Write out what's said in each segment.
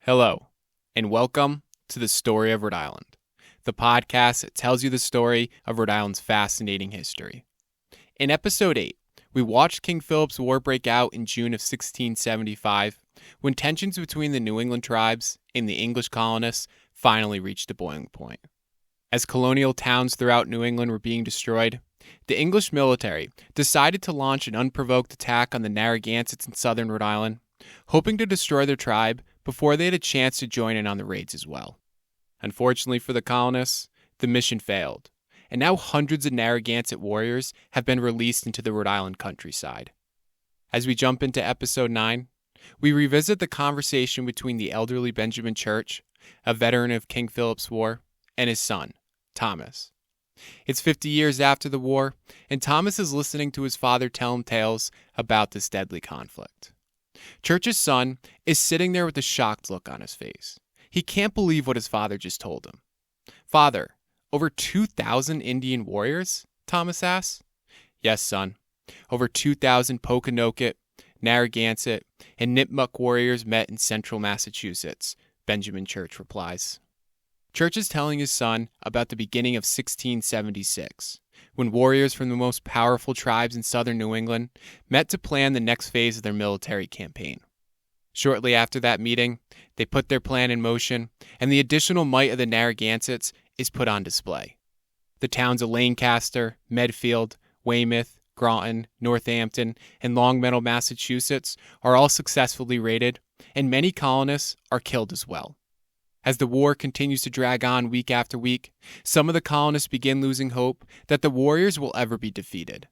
Hello, and welcome to the Story of Rhode Island, the podcast that tells you the story of Rhode Island's fascinating history. In Episode 8, we watched King Philip's War break out in June of 1675, when tensions between the New England tribes and the English colonists finally reached a boiling point. As colonial towns throughout New England were being destroyed, the English military decided to launch an unprovoked attack on the Narragansetts in southern Rhode Island, hoping to destroy their tribe before they had a chance to join in on the raids as well. Unfortunately for the colonists, the mission failed, and now hundreds of Narragansett warriors have been released into the Rhode Island countryside. As we jump into Episode 9, we revisit the conversation between the elderly Benjamin Church, a veteran of King Philip's War, and his son, Thomas. It's 50 years after the war, and Thomas is listening to his father tell him tales about this deadly conflict. Church's son is sitting there with a shocked look on his face. He can't believe what his father just told him. "Father, over 2,000 Indian warriors?" Thomas asks. "Yes, son. Over 2,000 Pokanoket, Narragansett, and Nipmuc warriors met in central Massachusetts," Benjamin Church replies. Church is telling his son about the beginning of 1676, when warriors from the most powerful tribes in southern New England met to plan the next phase of their military campaign. Shortly after that meeting, they put their plan in motion, and the additional might of the Narragansetts is put on display. The towns of Lancaster, Medfield, Weymouth, Groton, Northampton, and Longmeadow, Massachusetts are all successfully raided, and many colonists are killed as well. As the war continues to drag on week after week, some of the colonists begin losing hope that the warriors will ever be defeated.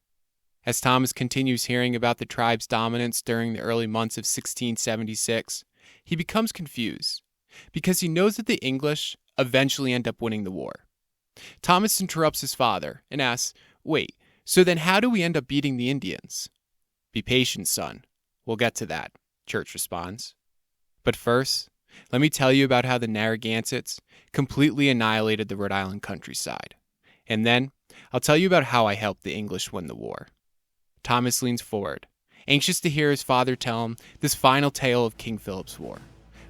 As Thomas continues hearing about the tribe's dominance during the early months of 1676, he becomes confused, because he knows that the English eventually end up winning the war. Thomas interrupts his father and asks, "Wait, so then how do we end up beating the Indians?" "Be patient, son. We'll get to that," Church responds. "But first, let me tell you about how the Narragansetts completely annihilated the Rhode Island countryside. And then I'll tell you about how I helped the English win the war." Thomas leans forward, anxious to hear his father tell him this final tale of King Philip's War,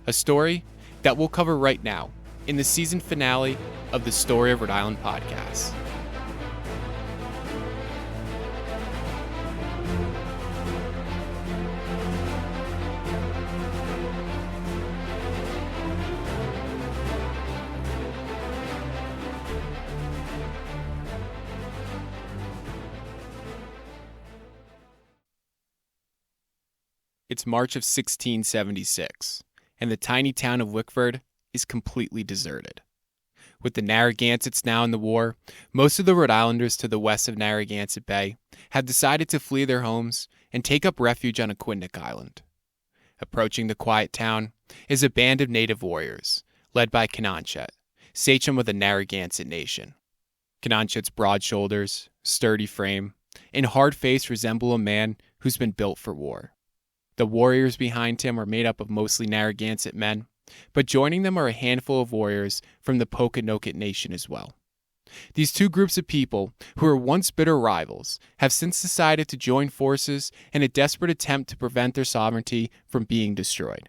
a story that we'll cover right now in the season finale of the Story of Rhode Island podcast. It's March of 1676, and the tiny town of Wickford is completely deserted. With the Narragansetts now in the war, most of the Rhode Islanders to the west of Narragansett Bay have decided to flee their homes and take up refuge on Aquidneck Island. Approaching the quiet town is a band of native warriors, led by Canonchet, sachem of the Narragansett Nation. Canonchet's broad shoulders, sturdy frame, and hard face resemble a man who's been built for war. The warriors behind him are made up of mostly Narragansett men, but joining them are a handful of warriors from the Pokanoket Nation as well. These two groups of people, who were once bitter rivals, have since decided to join forces in a desperate attempt to prevent their sovereignty from being destroyed.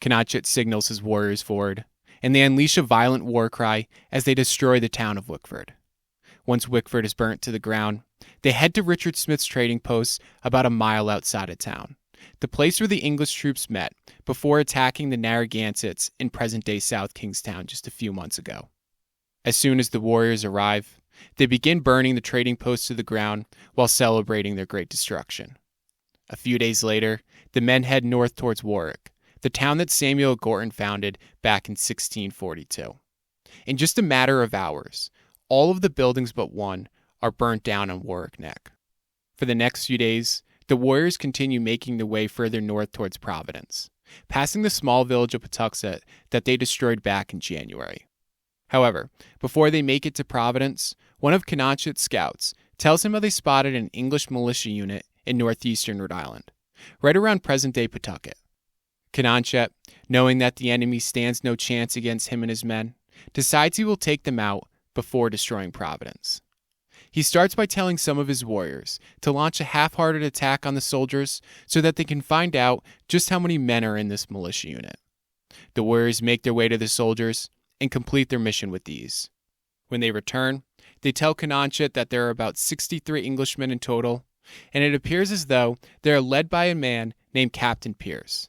Canonchet signals his warriors forward, and they unleash a violent war cry as they destroy the town of Wickford. Once Wickford is burnt to the ground, they head to Richard Smith's trading post about a mile outside of town, the place where the English troops met before attacking the Narragansetts in present-day South Kingstown just a few months ago. As soon as the warriors arrive, they begin burning the trading post to the ground while celebrating their great destruction. A few days later, the men head north towards Warwick, the town that Samuel Gorton founded back in 1642. In just a matter of hours, all of the buildings but one are burnt down on Warwick Neck. For the next few days, the warriors continue making their way further north towards Providence, passing the small village of Patuxet that they destroyed back in January. However, before they make it to Providence, one of Canonchet's scouts tells him how they spotted an English militia unit in northeastern Rhode Island, right around present-day Pawtucket. Canonchet, knowing that the enemy stands no chance against him and his men, decides he will take them out before destroying Providence. He starts by telling some of his warriors to launch a half-hearted attack on the soldiers so that they can find out just how many men are in this militia unit. The warriors make their way to the soldiers and complete their mission with ease. When they return, they tell Canonchit that there are about 63 Englishmen in total, and it appears as though they are led by a man named Captain Pierce.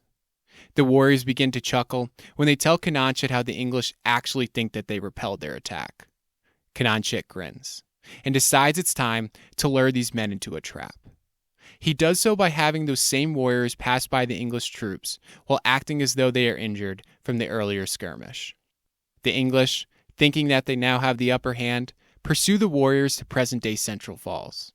The warriors begin to chuckle when they tell Canonchit how the English actually think that they repelled their attack. Canonchit grins and decides it's time to lure these men into a trap. He does so by having those same warriors pass by the English troops while acting as though they are injured from the earlier skirmish. The English, thinking that they now have the upper hand, pursue the warriors to present-day Central Falls.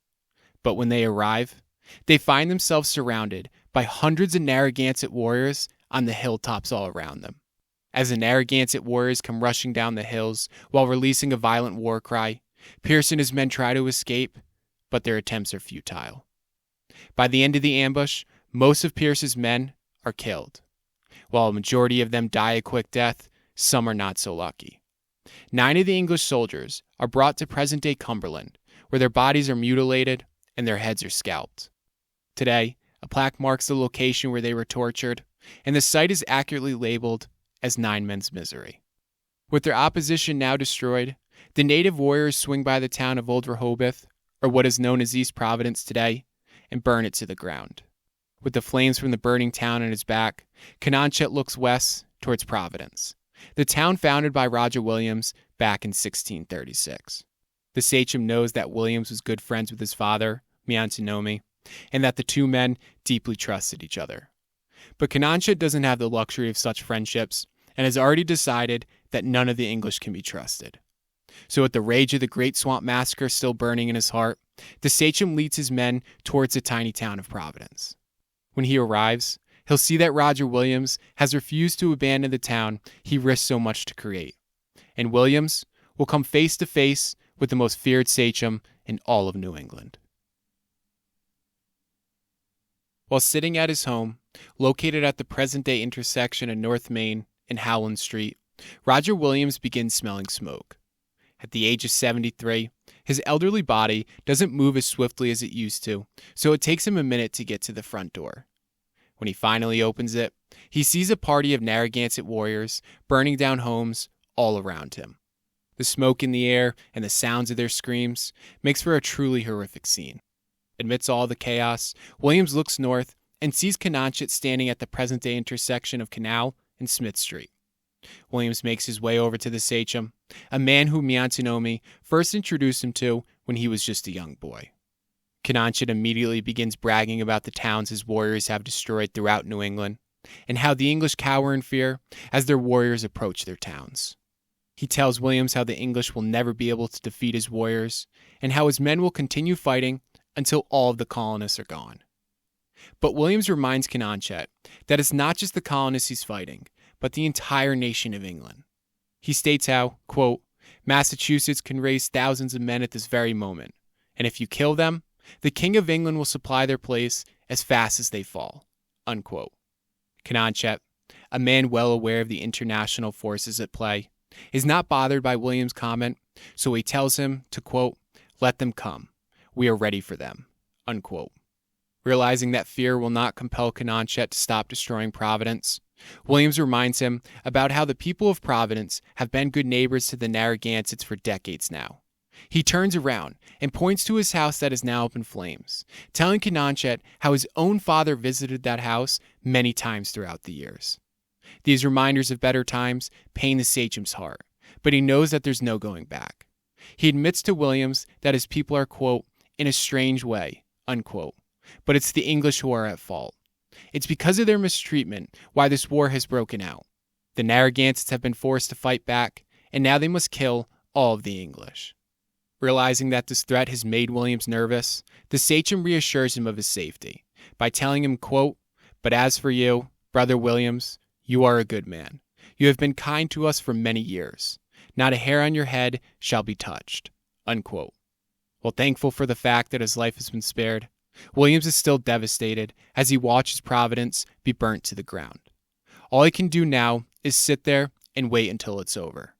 But when they arrive, they find themselves surrounded by hundreds of Narragansett warriors on the hilltops all around them. As the Narragansett warriors come rushing down the hills while releasing a violent war cry, Pierce and his men try to escape, but their attempts are futile. By the end of the ambush, most of Pierce's men are killed. While a majority of them die a quick death, some are not so lucky. 9 of the English soldiers are brought to present-day Cumberland, where their bodies are mutilated and their heads are scalped. Today, a plaque marks the location where they were tortured, and the site is accurately labeled as 9 Men's Misery. With their opposition now destroyed, the native warriors swing by the town of Old Rehoboth, or what is known as East Providence today, and burn it to the ground. With the flames from the burning town on his back, Canonchit looks west towards Providence, the town founded by Roger Williams back in 1636. The sachem knows that Williams was good friends with his father, Miantinomi, and that the two men deeply trusted each other. But Canonchit doesn't have the luxury of such friendships and has already decided that none of the English can be trusted. So with the rage of the Great Swamp Massacre still burning in his heart, the sachem leads his men towards the tiny town of Providence. When he arrives, he'll see that Roger Williams has refused to abandon the town he risked so much to create, and Williams will come face to face with the most feared sachem in all of New England. While sitting at his home, located at the present-day intersection of North Main and Howland Street, Roger Williams begins smelling smoke. At the age of 73, his elderly body doesn't move as swiftly as it used to, so it takes him a minute to get to the front door. When he finally opens it, he sees a party of Narragansett warriors burning down homes all around him. The smoke in the air and the sounds of their screams makes for a truly horrific scene. Amidst all the chaos, Williams looks north and sees Canonchit standing at the present-day intersection of Canal and Smith Street. Williams makes his way over to the sachem, a man whom Miantinomi first introduced him to when he was just a young boy. Canonchit immediately begins bragging about the towns his warriors have destroyed throughout New England, and how the English cower in fear as their warriors approach their towns. He tells Williams how the English will never be able to defeat his warriors, and how his men will continue fighting until all of the colonists are gone. But Williams reminds Canonchit that it's not just the colonists he's fighting, but the entire nation of England. He states how, quote, Massachusetts can raise thousands of men at this very moment, and if you kill them, the King of England will supply their place as fast as they fall, unquote. Canonchit, a man well aware of the international forces at play, is not bothered by Williams' comment, so he tells him to, quote, let them come. We are ready for them, unquote. Realizing that fear will not compel Canonchit to stop destroying Providence, Williams reminds him about how the people of Providence have been good neighbors to the Narragansetts for decades now. He turns around and points to his house that is now up in flames, telling Canonchit how his own father visited that house many times throughout the years. These reminders of better times pain the sachem's heart, but he knows that there's no going back. He admits to Williams that his people are, quote, in a strange way, unquote, but it's the English who are at fault. It's because of their mistreatment why this war has broken out. The Narragansetts have been forced to fight back, and now they must kill all of the English. Realizing that this threat has made Williams nervous, the sachem reassures him of his safety by telling him, quote, but as for you, Brother Williams, you are a good man. You have been kind to us for many years. Not a hair on your head shall be touched, unquote. While thankful for the fact that his life has been spared, Williams is still devastated as he watches Providence be burnt to the ground. All he can do now is sit there and wait until it's over.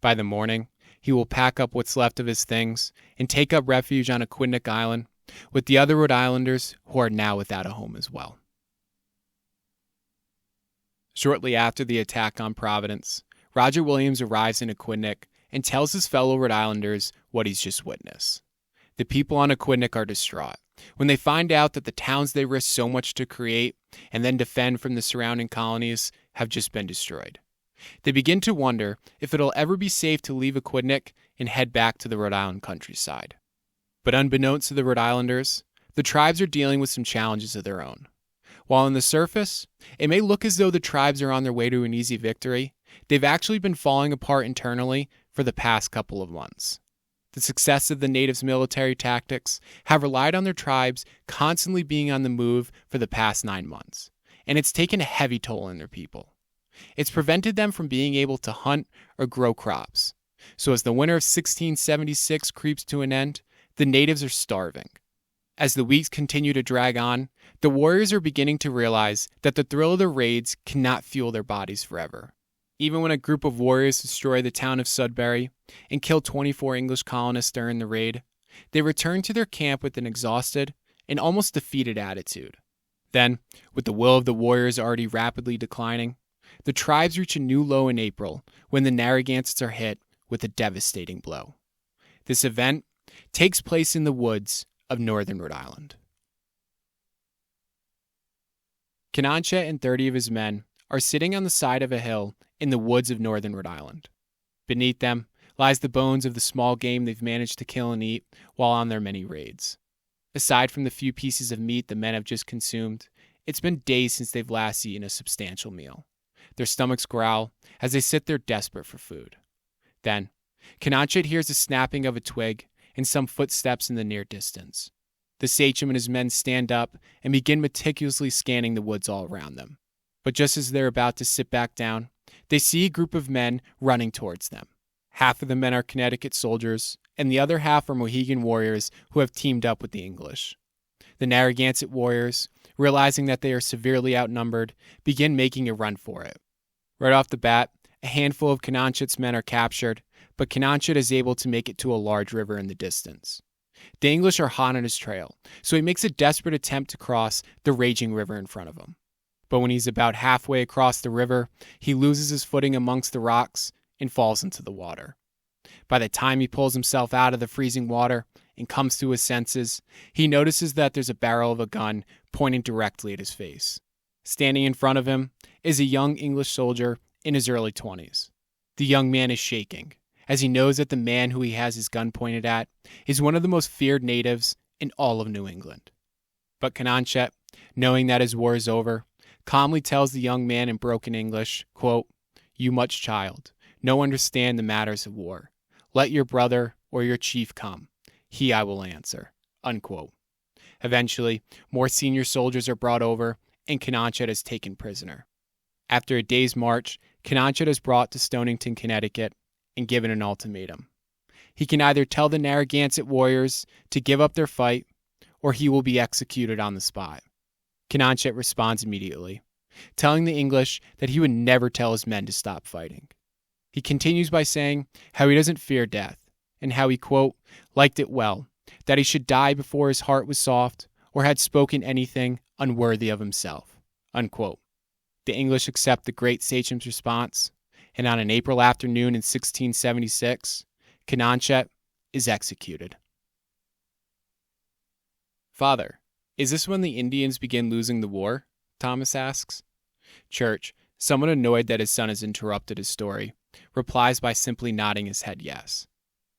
By the morning, he will pack up what's left of his things and take up refuge on Aquidneck Island with the other Rhode Islanders who are now without a home as well. Shortly after the attack on Providence, Roger Williams arrives in Aquidneck and tells his fellow Rhode Islanders what he's just witnessed. The people on Aquidneck are distraught when they find out that the towns they risked so much to create and then defend from the surrounding colonies have just been destroyed. They begin to wonder if it'll ever be safe to leave Aquidneck and head back to the Rhode Island countryside. But unbeknownst to the Rhode Islanders, the tribes are dealing with some challenges of their own. While on the surface, it may look as though the tribes are on their way to an easy victory, they've actually been falling apart internally for the past couple of months. The success of the natives' military tactics have relied on their tribes constantly being on the move for the past 9 months, and it's taken a heavy toll on their people. It's prevented them from being able to hunt or grow crops. So as the winter of 1676 creeps to an end, the natives are starving. As the weeks continue to drag on, the warriors are beginning to realize that the thrill of the raids cannot fuel their bodies forever. Even when a group of warriors destroy the town of Sudbury and kill 24 English colonists during the raid, they return to their camp with an exhausted and almost defeated attitude. Then, with the will of the warriors already rapidly declining, the tribes reach a new low in April when the Narragansetts are hit with a devastating blow. This event takes place in the woods of northern Rhode Island. Canonchet and 30 of his men are sitting on the side of a hill in the woods of northern Rhode Island. Beneath them lies the bones of the small game they've managed to kill and eat while on their many raids. Aside from the few pieces of meat the men have just consumed, it's been days since they've last eaten a substantial meal. Their stomachs growl as they sit there desperate for food. Then, Canonchet hears the snapping of a twig and some footsteps in the near distance. The sachem and his men stand up and begin meticulously scanning the woods all around them. But just as they're about to sit back down, they see a group of men running towards them. Half of the men are Connecticut soldiers, and the other half are Mohegan warriors who have teamed up with the English. The Narragansett warriors, realizing that they are severely outnumbered, begin making a run for it. Right off the bat, a handful of Canonchet's men are captured, but Canonchet is able to make it to a large river in the distance. The English are hot on his trail, so he makes a desperate attempt to cross the raging river in front of him. But when he's about halfway across the river, he loses his footing amongst the rocks and falls into the water. By the time he pulls himself out of the freezing water and comes to his senses, he notices that there's a barrel of a gun pointing directly at his face. Standing in front of him is a young English soldier in his early 20s. The young man is shaking, as he knows that the man who he has his gun pointed at is one of the most feared natives in all of New England. But Canonchet, knowing that his war is over, calmly tells the young man in broken English, quote, "You much child, no understand the matters of war. Let your brother or your chief come. He I will answer," unquote. Eventually, more senior soldiers are brought over, and Canonchet is taken prisoner. After a day's march, Canonchet is brought to Stonington, Connecticut, and given an ultimatum. He can either tell the Narragansett warriors to give up their fight, or he will be executed on the spot. Canonchet responds immediately, telling the English that he would never tell his men to stop fighting. He continues by saying how he doesn't fear death, and how he, quote, liked it well, that he should die before his heart was soft, or had spoken anything unworthy of himself, unquote. The English accept the great sachem's response, and on an April afternoon in 1676, Canonchet is executed. Father, is this when the Indians begin losing the war? Thomas asks. Church, somewhat annoyed that his son has interrupted his story, replies by simply nodding his head yes.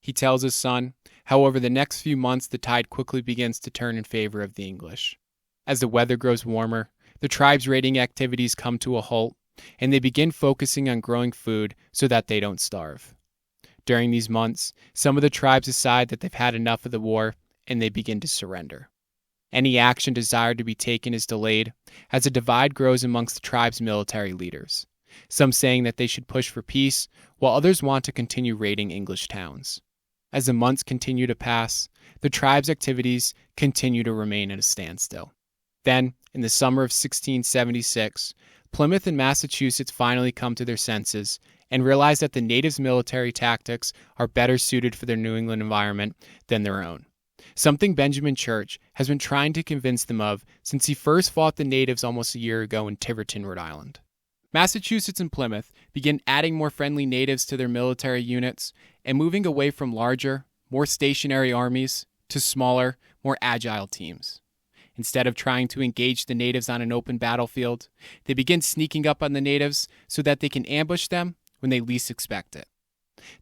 He tells his son how over the next few months the tide quickly begins to turn in favor of the English. As the weather grows warmer, the tribe's raiding activities come to a halt, and they begin focusing on growing food so that they don't starve. During these months, some of the tribes decide that they've had enough of the war, and they begin to surrender. Any action desired to be taken is delayed, as a divide grows amongst the tribe's military leaders, some saying that they should push for peace, while others want to continue raiding English towns. As the months continue to pass, the tribe's activities continue to remain at a standstill. Then, in the summer of 1676, Plymouth and Massachusetts finally come to their senses and realize that the natives' military tactics are better suited for their New England environment than their own. Something Benjamin Church has been trying to convince them of since he first fought the natives almost a year ago in Tiverton, Rhode Island. Massachusetts and Plymouth begin adding more friendly natives to their military units and moving away from larger, more stationary armies to smaller, more agile teams. Instead of trying to engage the natives on an open battlefield, they begin sneaking up on the natives so that they can ambush them when they least expect it.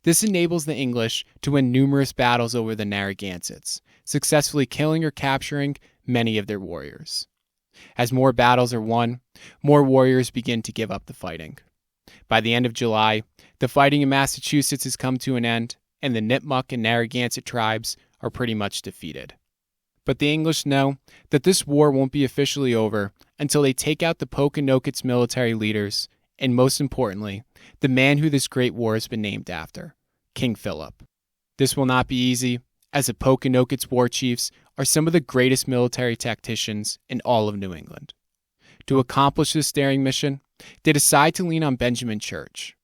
This enables the English to win numerous battles over the Narragansetts, successfully killing or capturing many of their warriors. As more battles are won, more warriors begin to give up the fighting. By the end of July, the fighting in Massachusetts has come to an end, and the Nipmuc and Narragansett tribes are pretty much defeated. But the English know that this war won't be officially over until they take out the Pokanokets military leaders, and most importantly, the man who this great war has been named after, King Philip. This will not be easy, as the Pokanokets war chiefs are some of the greatest military tacticians in all of New England. To accomplish this daring mission, they decide to lean on Benjamin Church.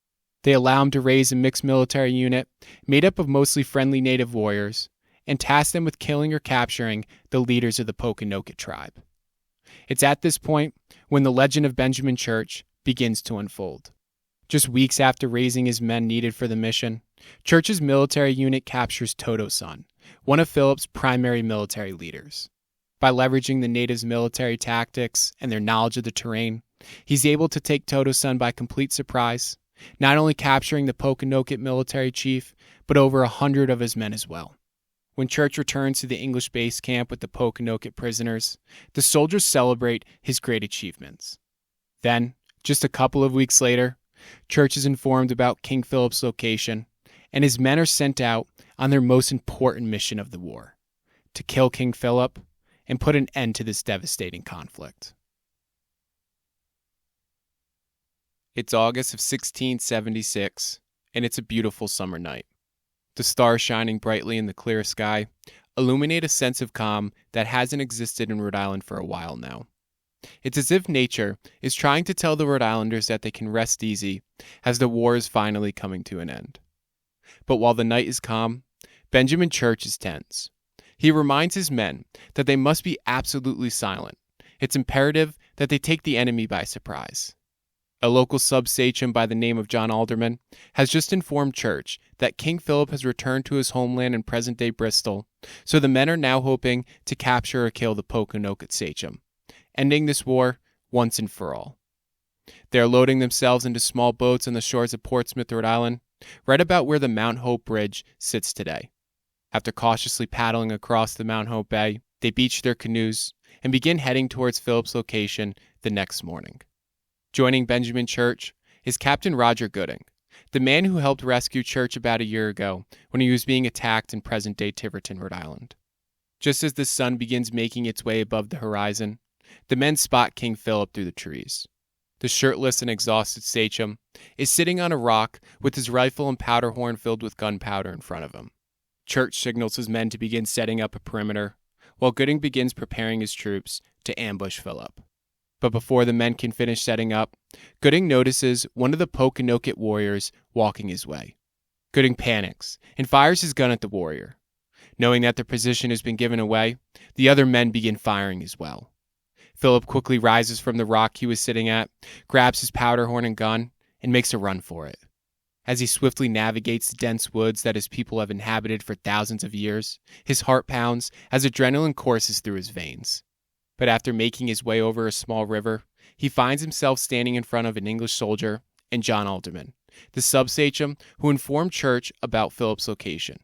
They allow him to raise a mixed military unit made up of mostly friendly native warriors, and task them with killing or capturing the leaders of the Pokanoket tribe. It's at this point when the legend of Benjamin Church begins to unfold. Just weeks after raising his men needed for the mission, Church's military unit captures Totoson, one of Philip's primary military leaders. By leveraging the natives' military tactics and their knowledge of the terrain, he's able to take Totoson by complete surprise, not only capturing the Pokanoket military chief, but over 100 of his men as well. When Church returns to the English base camp with the Pokanoket prisoners, the soldiers celebrate his great achievements. Then, just a couple of weeks later, Church is informed about King Philip's location, and his men are sent out on their most important mission of the war, to kill King Philip and put an end to this devastating conflict. It's August of 1676, and it's a beautiful summer night. The stars shining brightly in the clear sky illuminate a sense of calm that hasn't existed in Rhode Island for a while now. It's as if nature is trying to tell the Rhode Islanders that they can rest easy as the war is finally coming to an end. But while the night is calm, Benjamin Church is tense. He reminds his men that they must be absolutely silent. It's imperative that they take the enemy by surprise. A local sub-sachem by the name of John Alderman has just informed Church that King Philip has returned to his homeland in present-day Bristol, so the men are now hoping to capture or kill the Pokanoket sachem, ending this war once and for all. They are loading themselves into small boats on the shores of Portsmouth, Rhode Island, right about where the Mount Hope Bridge sits today. After cautiously paddling across the Mount Hope Bay, they beach their canoes and begin heading towards Philip's location the next morning. Joining Benjamin Church is Captain Roger Gooding, the man who helped rescue Church about a year ago when he was being attacked in present-day Tiverton, Rhode Island. Just as the sun begins making its way above the horizon, the men spot King Philip through the trees. The shirtless and exhausted sachem is sitting on a rock with his rifle and powder horn filled with gunpowder in front of him. Church signals his men to begin setting up a perimeter, while Gooding begins preparing his troops to ambush Philip. But before the men can finish setting up, Gooding notices one of the Pokanoket warriors walking his way. Gooding panics and fires his gun at the warrior. Knowing that their position has been given away, the other men begin firing as well. Philip quickly rises from the rock he was sitting at, grabs his powder horn and gun, and makes a run for it. As he swiftly navigates the dense woods that his people have inhabited for thousands of years, his heart pounds as adrenaline courses through his veins. But after making his way over a small river, he finds himself standing in front of an English soldier and John Alderman, the sub-sachem who informed Church about Philip's location.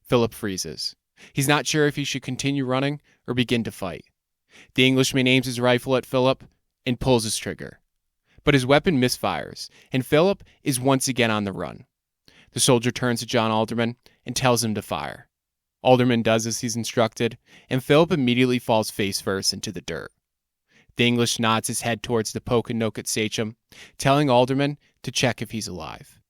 Philip freezes. He's not sure if he should continue running or begin to fight. The Englishman aims his rifle at Philip and pulls his trigger. But his weapon misfires, and Philip is once again on the run. The soldier turns to John Alderman and tells him to fire. Alderman does as he's instructed, and Philip immediately falls face first into the dirt. The English nods his head towards the Pokanoket sachem, telling Alderman to check if he's alive.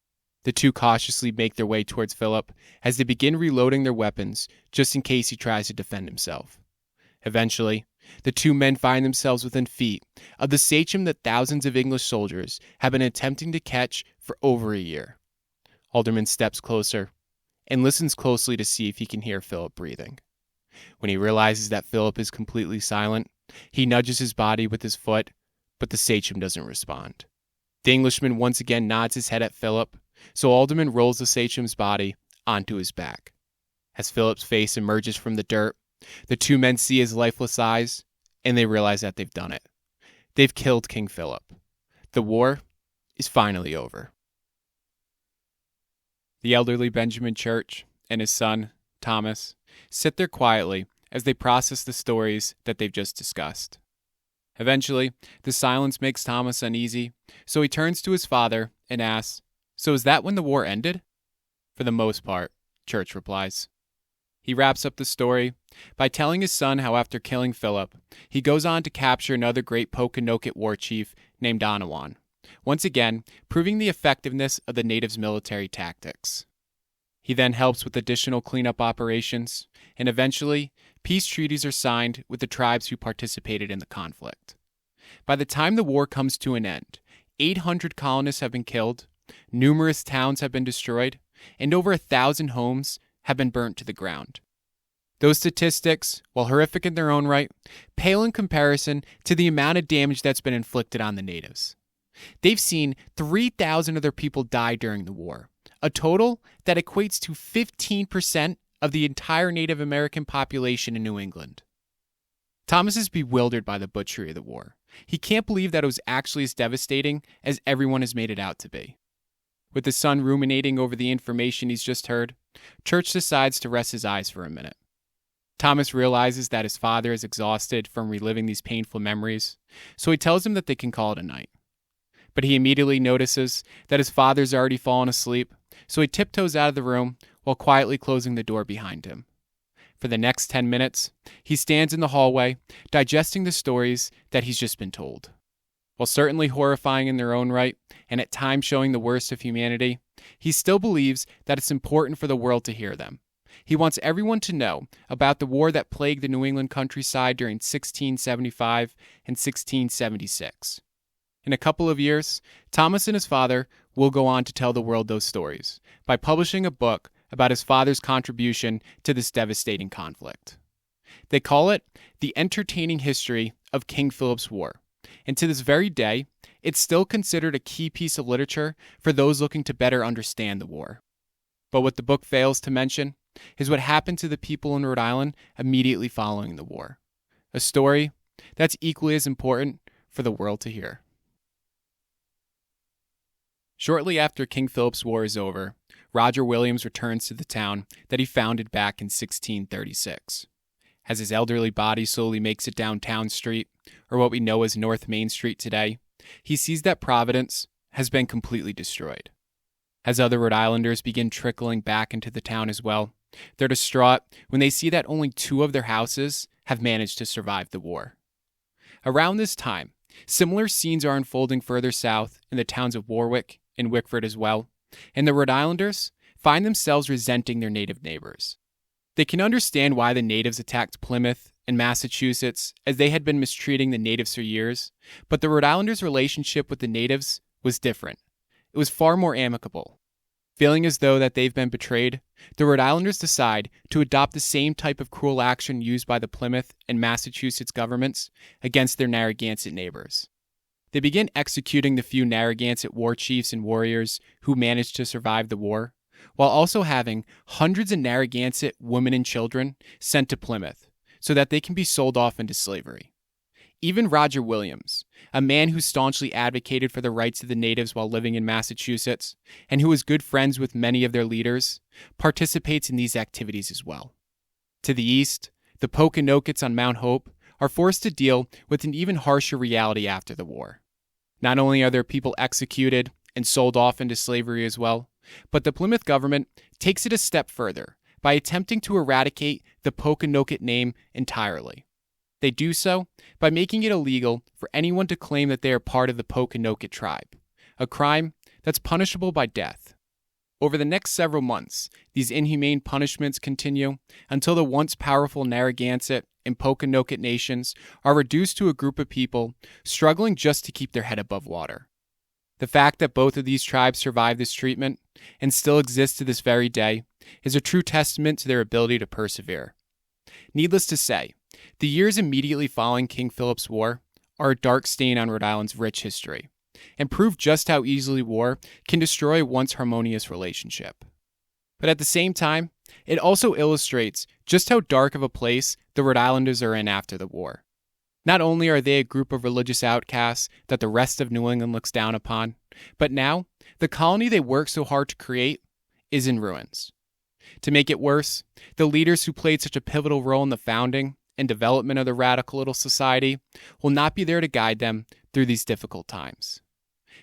The two cautiously make their way towards Philip as they begin reloading their weapons just in case he tries to defend himself. Eventually, the two men find themselves within feet of the sachem that thousands of English soldiers have been attempting to catch for over a year. Alderman steps closer and listens closely to see if he can hear Philip breathing. When he realizes that Philip is completely silent, he nudges his body with his foot, but the sachem doesn't respond. The Englishman once again nods his head at Philip, so Alderman rolls the sachem's body onto his back. As Philip's face emerges from the dirt, the two men see his lifeless eyes, and they realize that they've done it. They've killed King Philip. The war is finally over. The elderly Benjamin Church and his son, Thomas, sit there quietly as they process the stories that they've just discussed. Eventually, the silence makes Thomas uneasy, so he turns to his father and asks, "So is that when the war ended?" "For the most part," Church replies. He wraps up the story by telling his son how after killing Philip, he goes on to capture another great Pokanoket war chief named Anawan, once again proving the effectiveness of the natives' military tactics. He then helps with additional cleanup operations, and eventually, peace treaties are signed with the tribes who participated in the conflict. By the time the war comes to an end, 800 colonists have been killed, numerous towns have been destroyed, and over 1,000 homes have been burnt to the ground. Those statistics, while horrific in their own right, pale in comparison to the amount of damage that's been inflicted on the natives. They've seen 3,000 of their people die during the war, a total that equates to 15% of the entire Native American population in New England. Thomas is bewildered by the butchery of the war. He can't believe that it was actually as devastating as everyone has made it out to be. With his son ruminating over the information he's just heard, Church decides to rest his eyes for a minute. Thomas realizes that his father is exhausted from reliving these painful memories, so he tells him that they can call it a night. But he immediately notices that his father's already fallen asleep, so he tiptoes out of the room while quietly closing the door behind him. For the next 10 minutes, he stands in the hallway, digesting the stories that he's just been told. While certainly horrifying in their own right, and at times showing the worst of humanity, he still believes that it's important for the world to hear them. He wants everyone to know about the war that plagued the New England countryside during 1675 and 1676. In a couple of years, Thomas and his father will go on to tell the world those stories by publishing a book about his father's contribution to this devastating conflict. They call it The Entertaining History of King Philip's War, and to this very day, it's still considered a key piece of literature for those looking to better understand the war. But what the book fails to mention is what happened to the people in Rhode Island immediately following the war, a story that's equally as important for the world to hear. Shortly after King Philip's War is over, Roger Williams returns to the town that he founded back in 1636. As his elderly body slowly makes it down Town Street, or what we know as North Main Street today, he sees that Providence has been completely destroyed. As other Rhode Islanders begin trickling back into the town as well, they're distraught when they see that only 2 of their houses have managed to survive the war. Around this time, similar scenes are unfolding further south in the towns of Warwick and Wickford as well, and the Rhode Islanders find themselves resenting their native neighbors. They can understand why the natives attacked Plymouth and Massachusetts, as they had been mistreating the natives for years, but the Rhode Islanders' relationship with the natives was different. It was far more amicable. Feeling as though that they've been betrayed, the Rhode Islanders decide to adopt the same type of cruel action used by the Plymouth and Massachusetts governments against their Narragansett neighbors. They begin executing the few Narragansett war chiefs and warriors who managed to survive the war, while also having hundreds of Narragansett women and children sent to Plymouth so that they can be sold off into slavery. Even Roger Williams, a man who staunchly advocated for the rights of the natives while living in Massachusetts, and who was good friends with many of their leaders, participates in these activities as well. To the east, the Pokanokets on Mount Hope are forced to deal with an even harsher reality after the war. Not only are their people executed and sold off into slavery as well, but the Plymouth government takes it a step further by attempting to eradicate the Pokanoket name entirely. They do so by making it illegal for anyone to claim that they are part of the Pokanoket tribe, a crime that's punishable by death. Over the next several months, these inhumane punishments continue until the once powerful Narragansett and Pokanoket nations are reduced to a group of people struggling just to keep their head above water. The fact that both of these tribes survived this treatment and still exist to this very day is a true testament to their ability to persevere. Needless to say, the years immediately following King Philip's War are a dark stain on Rhode Island's rich history, and prove just how easily war can destroy a once harmonious relationship. But at the same time, it also illustrates just how dark of a place the Rhode Islanders are in after the war. Not only are they a group of religious outcasts that the rest of New England looks down upon, but now the colony they worked so hard to create is in ruins. To make it worse, the leaders who played such a pivotal role in the founding and development of the radical little society will not be there to guide them through these difficult times.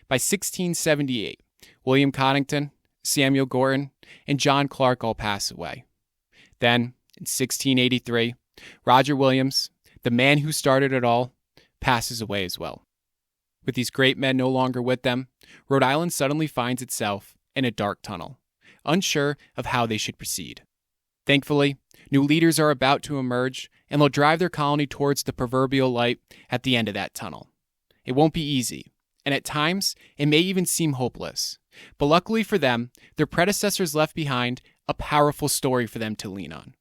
By 1678, William Connington, Samuel Gorton, and John Clark all pass away. Then, in 1683, Roger Williams, the man who started it all, passes away as well. With these great men no longer with them, Rhode Island suddenly finds itself in a dark tunnel, unsure of how they should proceed. Thankfully, new leaders are about to emerge, and they'll drive their colony towards the proverbial light at the end of that tunnel. It won't be easy, and at times, it may even seem hopeless. But luckily for them, their predecessors left behind a powerful story for them to lean on.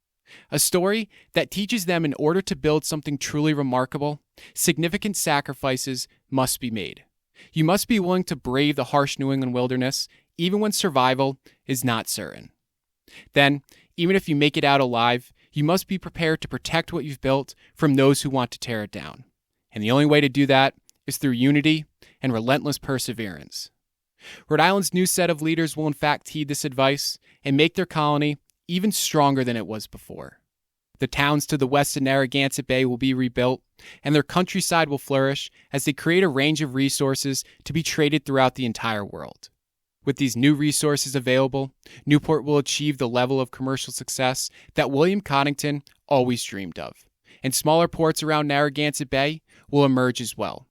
A story that teaches them in order to build something truly remarkable, significant sacrifices must be made. You must be willing to brave the harsh New England wilderness, even when survival is not certain. Then, even if you make it out alive, you must be prepared to protect what you've built from those who want to tear it down. And the only way to do that is through unity and relentless perseverance. Rhode Island's new set of leaders will in fact heed this advice and make their colony even stronger than it was before. The towns to the west of Narragansett Bay will be rebuilt, and their countryside will flourish as they create a range of resources to be traded throughout the entire world. With these new resources available, Newport will achieve the level of commercial success that William Connington always dreamed of, and smaller ports around Narragansett Bay will emerge as well.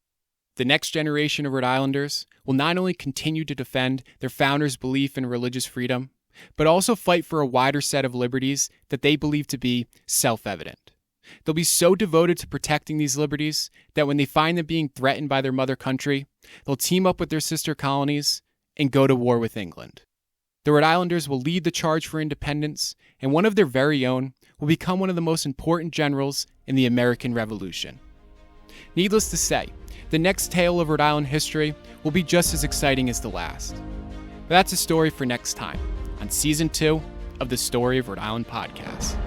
The next generation of Rhode Islanders will not only continue to defend their founders' belief in religious freedom, but also fight for a wider set of liberties that they believe to be self-evident. They'll be so devoted to protecting these liberties that when they find them being threatened by their mother country, they'll team up with their sister colonies and go to war with England. The Rhode Islanders will lead the charge for independence, and one of their very own will become one of the most important generals in the American Revolution. Needless to say, the next tale of Rhode Island history will be just as exciting as the last. But that's a story for next time on Season 2 of the Story of Rhode Island podcast.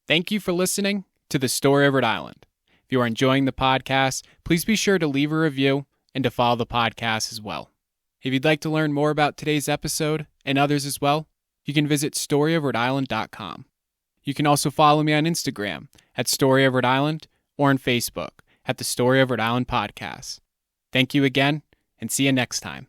Thank you for listening to the Story of Rhode Island. If you are enjoying the podcast, please be sure to leave a review and to follow the podcast as well. If you'd like to learn more about today's episode and others as well, you can visit storyofrhodeisland.com. You can also follow me on Instagram at Story of Rhode Island or on Facebook at the Story of Rhode Island podcast. Thank you again, and see you next time.